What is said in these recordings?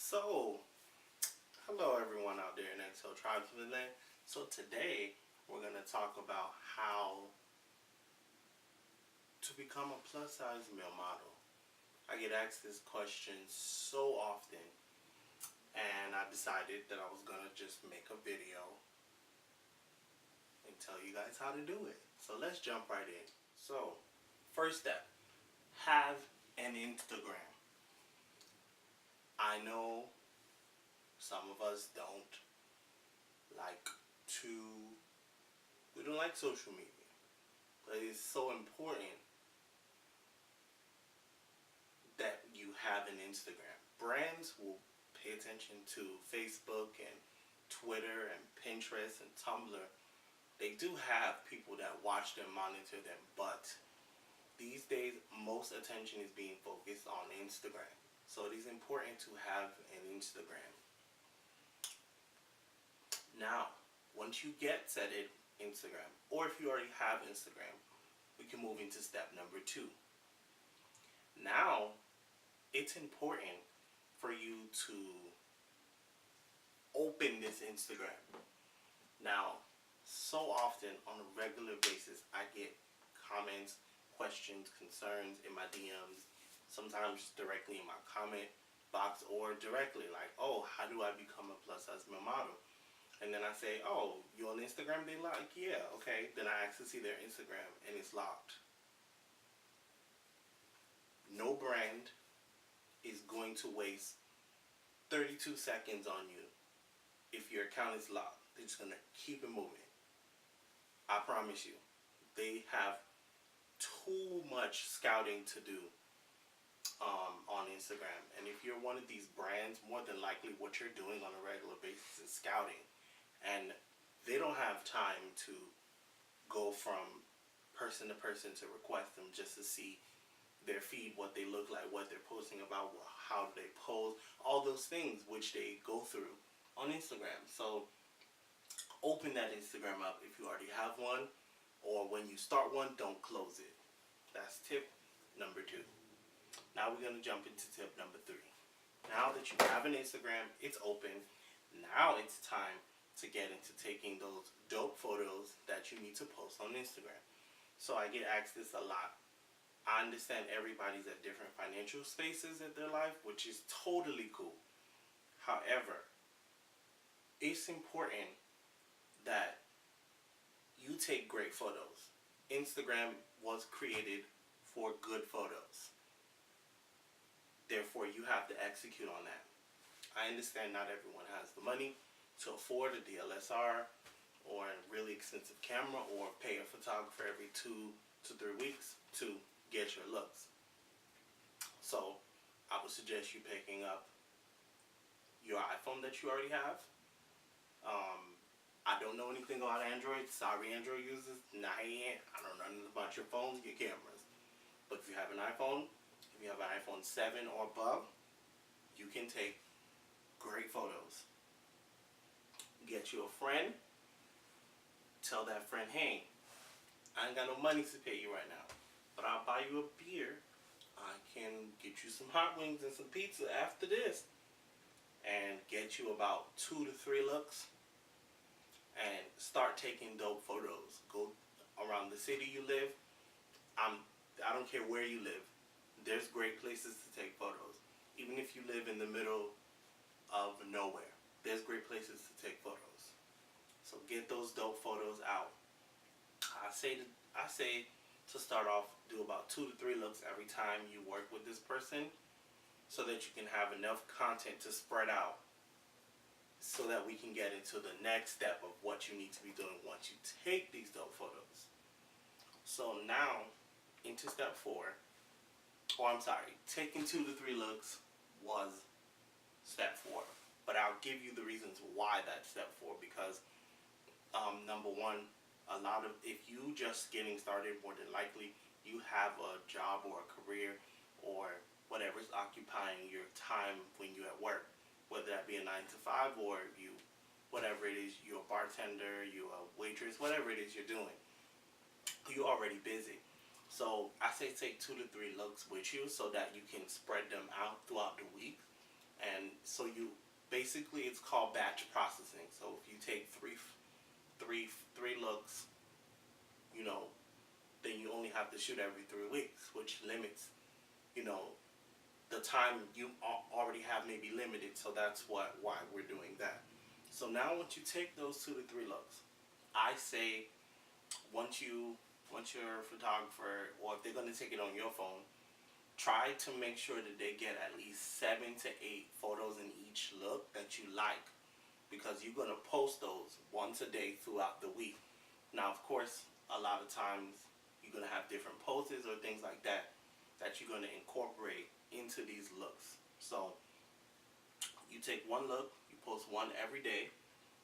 So, hello everyone out there in XO Tribesman. So today we're going to talk about how to become a plus size male model. I get asked this question so often, and I decided that I was going to just make a video and tell you guys how to do it. So let's jump right in. So, first step, have an Instagram. I know some of us like to we don't like social media, but it's so important that you have an Instagram. Brands will pay attention to Facebook and Twitter and Pinterest and Tumblr. They do have people that watch them, monitor them, but these days most attention is being focused on Instagram. So it is important to have an Instagram. Now, once you get set in Instagram, or if you already have Instagram, we can move into step number 2. Now, it's important for you to open this Instagram. Now, so often on a regular basis, I get comments, questions, concerns in my DMs, sometimes directly in my comment box or directly like, oh, how do I become a plus size male model? And then I say, oh, you on Instagram? They like, yeah, okay. Then I ask to see their Instagram and it's locked. No brand is going to waste 32 seconds on you if your account is locked. They're just going to keep it moving. I promise you. They have too much scouting to do on Instagram. And if you're one of these brands, more than likely what you're doing on a regular basis is scouting. And they don't have time to go from person to person to request them just to see their feed, what they look like, what they're posting about, how they pose, all those things which they go through on Instagram. So open that Instagram up if you already have one, or when you start one, don't close it. That's tip number 2. Now we're going to jump into tip number 3. Now that you have an Instagram, it's open. Now it's time to get into taking those dope photos that you need to post on Instagram. So I get asked this a lot. I understand everybody's at different financial spaces in their life, which is totally cool. However, it's important that you take great photos. Instagram was created for good photos. Therefore, you have to execute on that. I understand not everyone has the money to afford a DSLR or a really expensive camera or pay a photographer every 2 to 3 weeks to get your looks. So I would suggest you picking up your iPhone that you already have. I don't know anything about Android. Sorry, Android users. Nah, I don't know nothing about your phones, your cameras. But if you have an iPhone, if you have an iPhone 7 or above, you can take great photos. Get you a friend. Tell that friend, hey, I ain't got no money to pay you right now, but I'll buy you a beer. I can get you some hot wings and some pizza after this. And get you about 2 to 3 looks. And start taking dope photos. Go around the city you live. I don't care where you live. There's great places to take photos. Even if you live in the middle of nowhere, there's great places to take photos. So get those dope photos out. I say to start off, do about 2 to 3 looks every time you work with this person, so that you can have enough content to spread out, so that we can get into the next step of what you need to be doing once you take these dope photos. So now, into step 4. Oh, I'm sorry. Taking 2 to 3 looks was step 4. But I'll give you the reasons why that's step 4. Because, number 1, if you just getting started, more than likely, you have a job or a career or whatever's occupying your time when you're at work. Whether that be a 9 to 5 or whatever it is, you're a bartender, you're a waitress, whatever it is you're doing. You're already busy. So I say take 2 to 3 looks with you so that you can spread them out throughout the week. And so you basically it's called batch processing. So if you take three looks, you know, then you only have to shoot every 3 weeks, which limits, you know, the time you already have may be limited. So that's why we're doing that. So now once you take those 2 to 3 looks, I say once your photographer, or if they're going to take it on your phone, try to make sure that they get at least 7 to 8 photos in each look that you like, because you're going to post those once a day throughout the week. Now, of course, a lot of times you're going to have different poses or things like that that you're going to incorporate into these looks. So you take one look, you post one every day,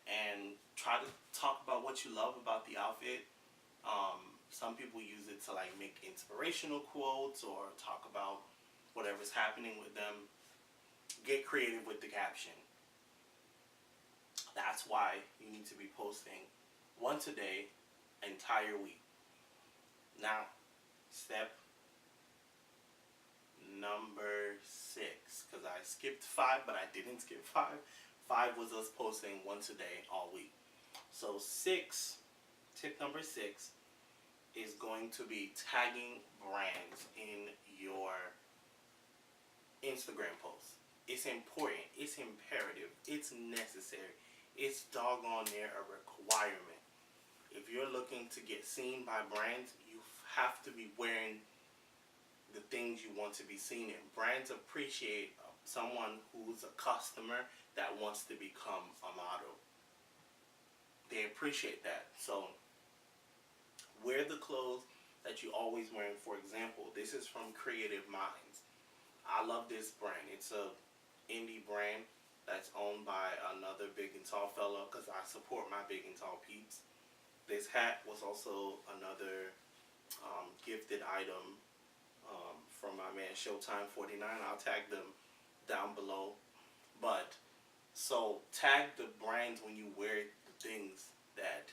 and try to talk about what you love about the outfit. Some people use it to like make inspirational quotes or talk about whatever's happening with them. Get creative with the caption. That's why you need to be posting once a day, entire week. Now, step number 6, because I skipped 5, but I didn't skip 5. 5 was us posting once a day all week. So tip number 6 is going to be tagging brands in your Instagram posts. It's important, it's imperative, it's necessary, it's doggone near a requirement. If you're looking to get seen by brands, you have to be wearing the things you want to be seen in. Brands appreciate someone who's a customer that wants to become a model. They appreciate that. So wear the clothes that you always wearing. For example, this is from Creative Minds. I love this brand. It's a indie brand that's owned by another big and tall fella, because I support my big and tall peeps. This hat was also another gifted item from my man Showtime 49. I'll tag them down below. But so tag the brands when you wear the things that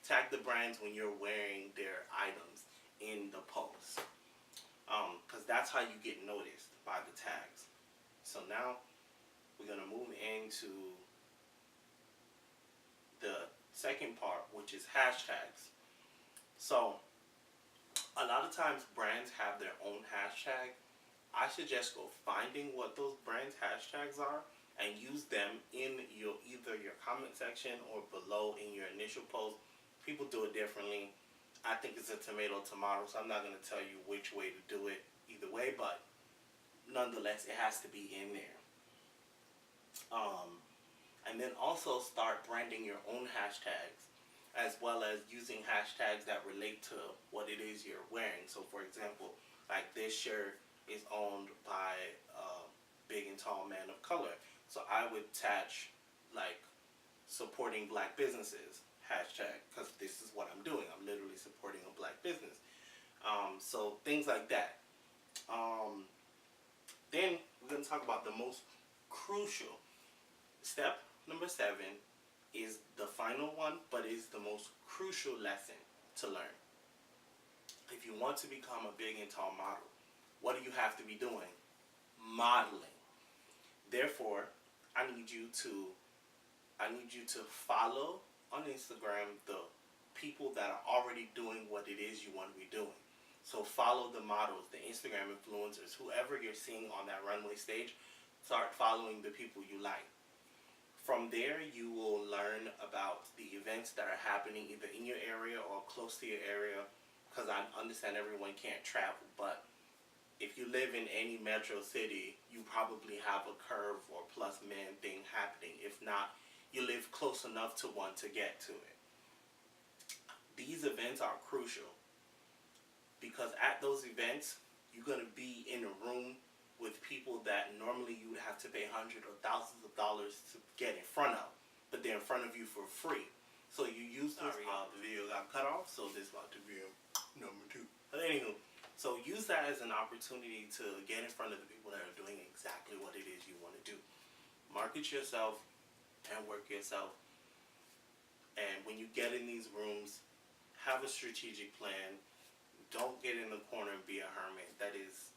tag the brands when you're wearing their items in the post, because that's how you get noticed, by the tags. So now we're gonna move into the second part, which is hashtags. So a lot of times brands have their own hashtag. I suggest go finding what those brands' hashtags are and use them in either your comment section or below in your initial post. People do it differently. I think it's a tomato, so I'm not going to tell you which way to do it either way, but nonetheless, it has to be in there. And then also start branding your own hashtags, as well as using hashtags that relate to what it is you're wearing. So, for example, like this shirt is owned by a big and tall man of color. So I would attach like supporting black businesses hashtag, because this is what I'm doing. I'm literally supporting a black business. So things like that. Then we're going to talk about the most crucial step. Number 7 is the final one, but is the most crucial lesson to learn. If you want to become a big and tall model, what do you have to be doing? Modeling. Therefore, I need you to follow on Instagram the people that are already doing what it is you want to be doing. So follow the models, the Instagram influencers, whoever you're seeing on that runway stage. Start following the people you like. From there, you will learn about the events that are happening either in your area or close to your area, because I understand everyone can't travel, but if you live in any metro city, you probably have a Curve or Plus Man thing happening. If not, you live close enough to one to get to it. These events are crucial, because at those events, you're going to be in a room with people that normally you would have to pay hundreds or thousands of dollars to get in front of, but they're in front of you for free. So you use this. Sorry, the video got cut off, so this is about to be number 2. But anywho, so use that as an opportunity to get in front of the people that are doing exactly what it is you want to do. Market yourself and work yourself. And when you get in these rooms, have a strategic plan. Don't get in the corner and be a hermit. That is,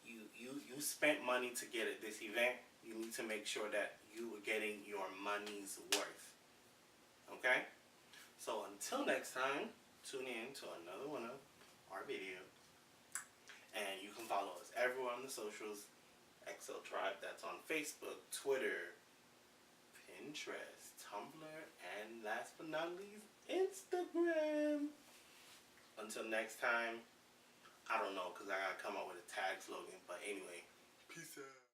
you you spent money to get at this event, you need to make sure that you are getting your money's worth. Okay? So until next time, tune in to another one of our videos. And you can follow us everywhere on the socials. XL Tribe, that's on Facebook, Twitter, Pinterest, Tumblr, and last but not least, Instagram. Until next time, I don't know, because I gotta come up with a tag slogan. But anyway, peace out.